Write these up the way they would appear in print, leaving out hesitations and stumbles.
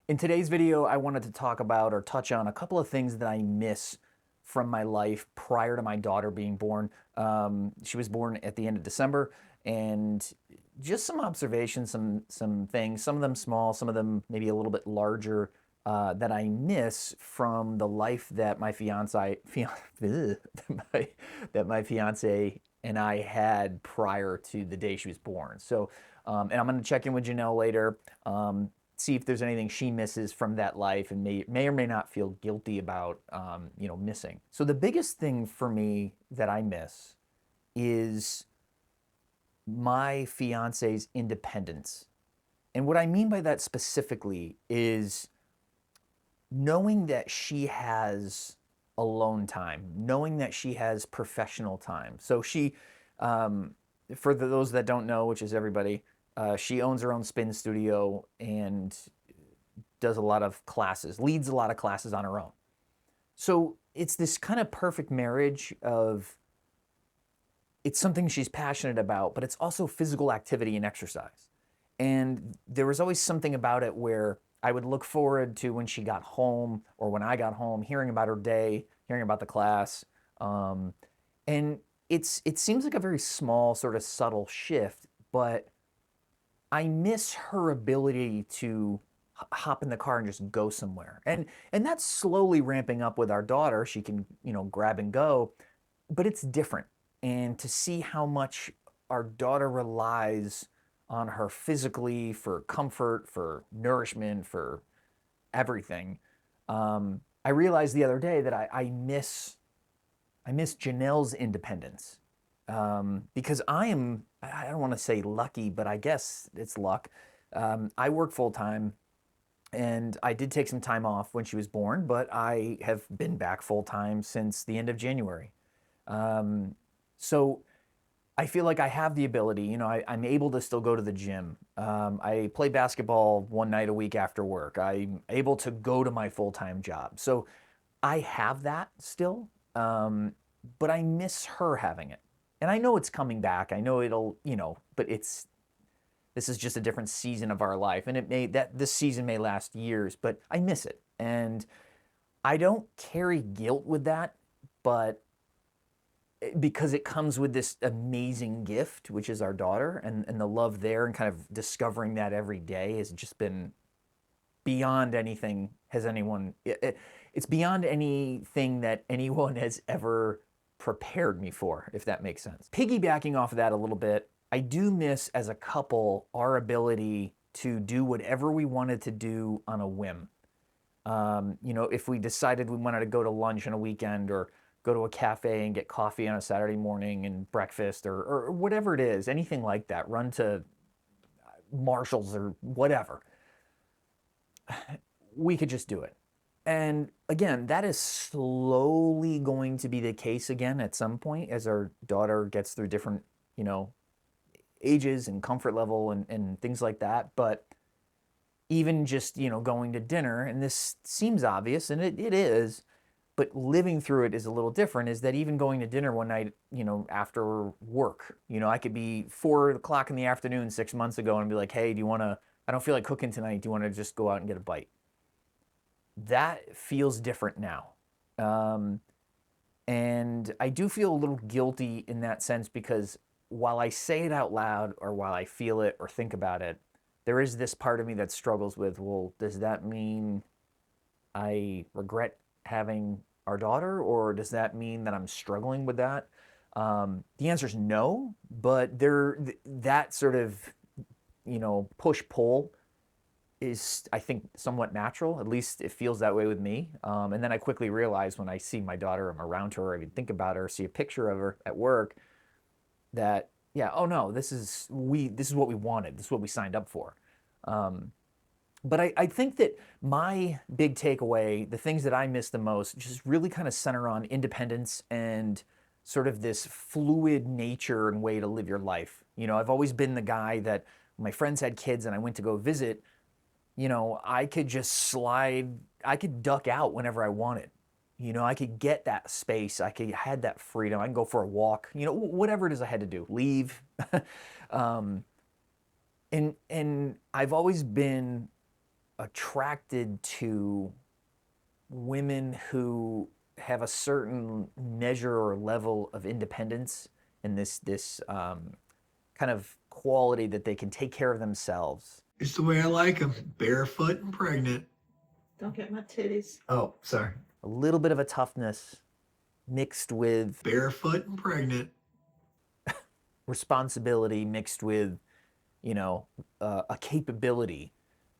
In today's video, I wanted to talk about or touch on a couple of things that I miss from my life prior to my daughter being born. She was born at the end of December, and just some observations, some things, some of them small, some of them maybe a little bit larger, that I miss from the life that my that my fiance and I had prior to the day she was born. And I'm going to check in with Janelle later. See if there's anything she misses from that life and may or may not feel guilty about missing. So the biggest thing for me that I miss is my fiance's independence. And what I mean by that specifically is knowing that she has alone time, knowing that she has professional time. Um, for those that don't know, which is everybody, she owns her own spin studio and does a lot of classes, leads a lot of classes on her own. So it's this kind of perfect marriage of it's something she's passionate about, but it's also physical activity and exercise. And there was always something about it where I would look forward to when she got home or when I got home, hearing about her day, hearing about the class. Um, and it seems like a very small, sort of subtle shift, but I miss her ability to hop in the car and just go somewhere. And that's slowly ramping up with our daughter. She can, grab and go, but it's different. And to see how much our daughter relies on her physically for comfort, for nourishment, for everything. I realized the other day that I miss Janelle's independence, because I don't want to say lucky, but I guess it's luck. I work full time and I did take some time off when she was born, but I have been back full time since the end of January. Um, so I feel like I have the ability, I'm able to still go to the gym. I play basketball one night a week after work. I'm able to go to my full time job. So I have that still, but I miss her having it. And I know it's coming back. I know it'll, but this is just a different season of our life, and this season may last years, but I miss it, and I don't carry guilt with that, but because it comes with this amazing gift, which is our daughter, and the love there, and kind of discovering that every day has just been beyond anything has anyone it's beyond anything that anyone has ever prepared me for, if that makes sense. Piggybacking off of that a little bit, I do miss as a couple our ability to do whatever we wanted to do on a whim. If we decided we wanted to go to lunch on a weekend or go to a cafe and get coffee on a Saturday morning and breakfast or whatever it is, anything like that, run to Marshall's or whatever, we could just do it. And again, that is slowly going to be the case again at some point as our daughter gets through different, ages and comfort level and things like that. But even just, going to dinner, and this seems obvious, and it is, but living through it is a little different, is that even going to dinner one night, after work, I could be 4 o'clock in the afternoon 6 months ago and be like, hey, I don't feel like cooking tonight. Do you want to just go out and get a bite? That feels different now. Um, and I do feel a little guilty in that sense because while I say it out loud or while I feel it or think about it, there is this part of me that struggles with, well, does that mean I regret having our daughter, or does that mean that I'm struggling with that? The answer is no, but that sort of, push pull is, I think, somewhat natural. At least it feels that way with me. And then I quickly realize when I see my daughter, I'm around her, or even think about her, see a picture of her at work, that yeah, oh no, this is what we wanted. This is what we signed up for. Um, but I think that my big takeaway, the things that I miss the most, just really kind of center on independence and sort of this fluid nature and way to live your life. I've always been the guy that when my friends had kids and I went to go visit, I could just I could duck out whenever I wanted. I could get that space. Had that freedom. I can go for a walk, whatever it is I had to do, leave. um, and I've always been attracted to women who have a certain measure or level of independence and this kind of quality that they can take care of themselves. It's the way I like them, barefoot and pregnant. Don't get my titties. Oh, sorry. A little bit of a toughness mixed with Barefoot and pregnant. responsibility mixed with, a capability.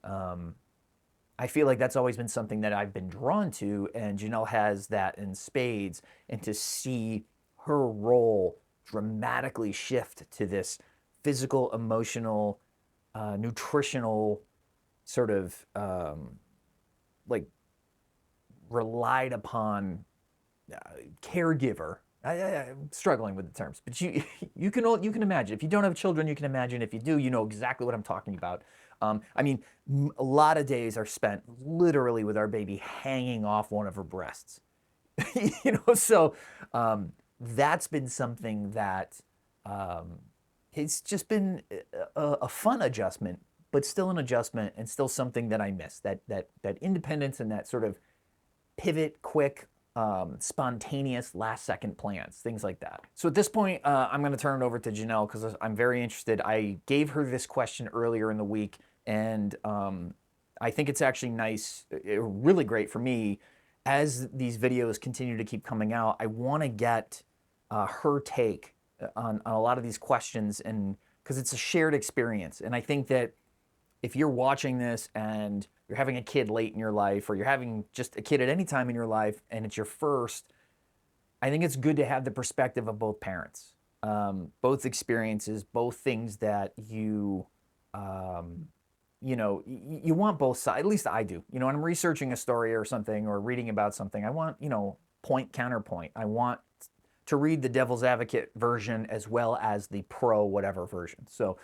I feel like that's always been something that I've been drawn to, and Janelle has that in spades. And to see her role dramatically shift to this physical, emotional, nutritional sort of like relied upon caregiver. I'm struggling with the terms, but you can imagine. If you don't have children, you can imagine. If you do, you know exactly what I'm talking about. I mean, a lot of days are spent literally with our baby hanging off one of her breasts. So that's been something that it's just been a fun adjustment, but still an adjustment and still something that I miss. That independence and that sort of pivot, quick, spontaneous last second plans, things like that. So at this point, I'm going to turn it over to Janelle because I'm very interested. I gave her this question earlier in the week, and I think it's actually nice, really great for me. As these videos continue to keep coming out, I want to get her take on a lot of these questions, and because it's a shared experience. And I think that if you're watching this and you're having a kid late in your life, or you're having just a kid at any time in your life and it's your first, I think it's good to have the perspective of both parents, both experiences, both things that you want both sides. At least I do. When I'm researching a story or something or reading about something, I want, point, counterpoint. I want to read the devil's advocate version as well as the pro whatever version. So,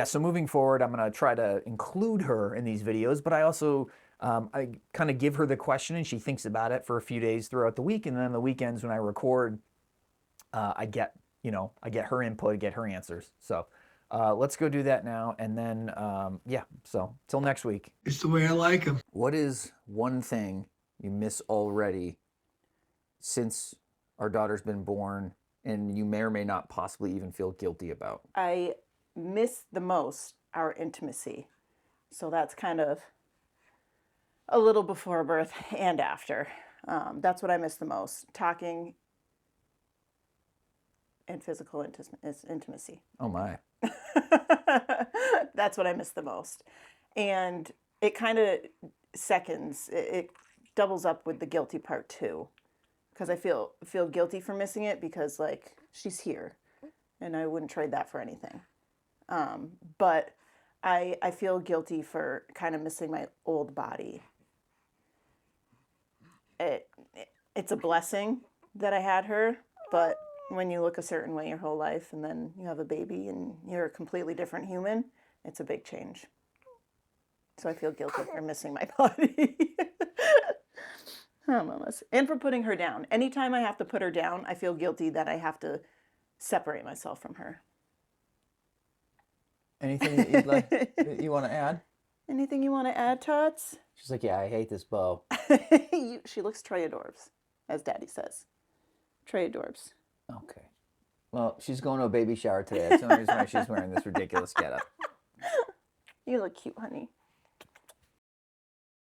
so moving forward, I'm going to try to include her in these videos, but I also, I kind of give her the question and she thinks about it for a few days throughout the week. And then on the weekends when I record, I get her input, get her answers. So let's go do that now. And then, so till next week. It's the way I like them. What is one thing you miss already since our daughter's been born and you may or may not possibly even feel guilty about? I miss the most our intimacy. So that's kind of a little before birth and after. That's what I miss the most. Talking and physical intimacy. Oh my. That's what I miss the most. And it kind of seconds, it doubles up with the guilty part too. Because I feel guilty for missing it because like she's here and I wouldn't trade that for anything. But I feel guilty for kind of missing my old body. It's a blessing that I had her, but when you look a certain way your whole life and then you have a baby and you're a completely different human, it's a big change. So I feel guilty for missing my body. Oh, mamas. And for putting her down. Anytime I have to put her down, I feel guilty that I have to separate myself from her. Anything that you'd like, that you want to add? Anything you want to add, Tots? She's like, yeah, I hate this bow. She looks Trey adorbs, as Daddy says. Trey adorbs. Okay. Well, she's going to a baby shower today. That's the only reason why she's wearing this ridiculous getup. You look cute, honey.